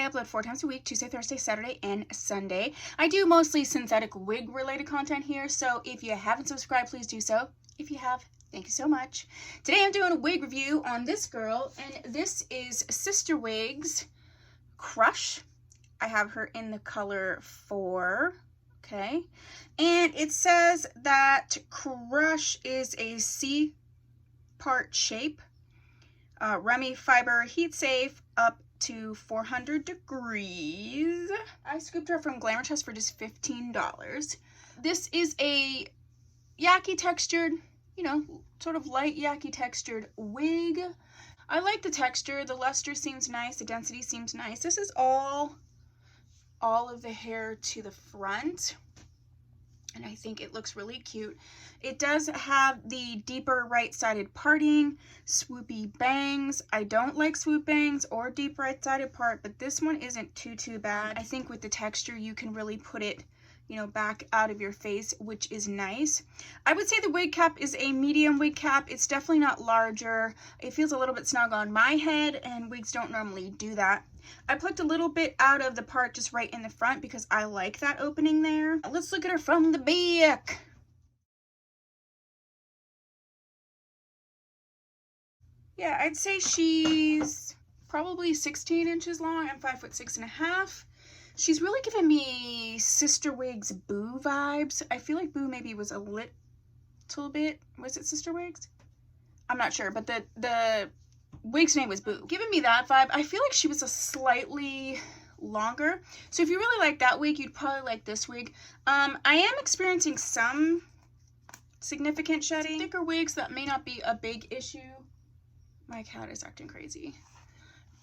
upload 4 times a week, Tuesday, Thursday, Saturday, and Sunday. I do mostly synthetic wig related content here, so if you haven't subscribed, please do so. If you have, thank you so much. Today I'm doing a wig review on this girl, and this is Sister Wigs Crush. I have her in the color 4, okay? And it says that Crush is a C-part shape, Remy fiber, heat safe, up to 400 degrees. I scooped her from Glamour Chest for just $15. This is a yaki textured, you know, sort of light yaki textured wig. I like the texture. The luster seems nice. The density seems nice. This is all of the hair to the front, and I think it looks really cute. It does have the deeper right-sided parting, swoopy bangs. I don't like swoop bangs or deep right-sided part, but this one isn't too bad. I think with the texture you can really put it, you know, back out of your face, which is nice. I would say the wig cap is a medium wig cap. It's definitely not larger. It feels a little bit snug on my head, and wigs don't normally do that. I plucked a little bit out of the part just right in the front because I like that opening there. Let's look at her from the back. Yeah, I'd say she's probably 16 inches long. I'm 5'6½". She's really giving me Sister Wigs Boo vibes. I feel like Boo maybe was a little bit, was it Sister Wigs? I'm not sure, but the wig's name was Boo. Giving me that vibe. I feel like she was a slightly longer. So if you really like that wig, you'd probably like this wig. I am experiencing some significant shedding. Thicker wigs, that may not be a big issue. My cat is acting crazy.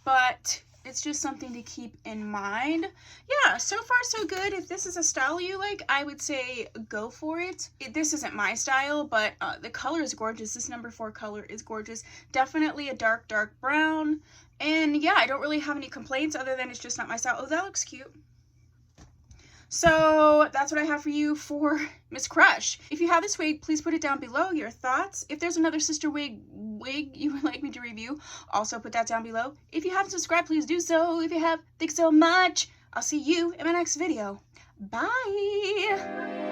But it's just something to keep in mind. Yeah, so far so good. If this is a style you like, I would say go for it. This isn't my style, but the color is gorgeous. This number 4 color is gorgeous. Definitely a dark brown. And yeah, I don't really have any complaints other than it's just not my style. Oh, that looks cute. So that's what I have for you for Miss Crush. If you have this wig, please put it down below, your thoughts. If there's another sister wig you would like me to review, also put that down below. If you haven't subscribed, please do so. If you have, thanks so much. I'll see you in my next video. Bye.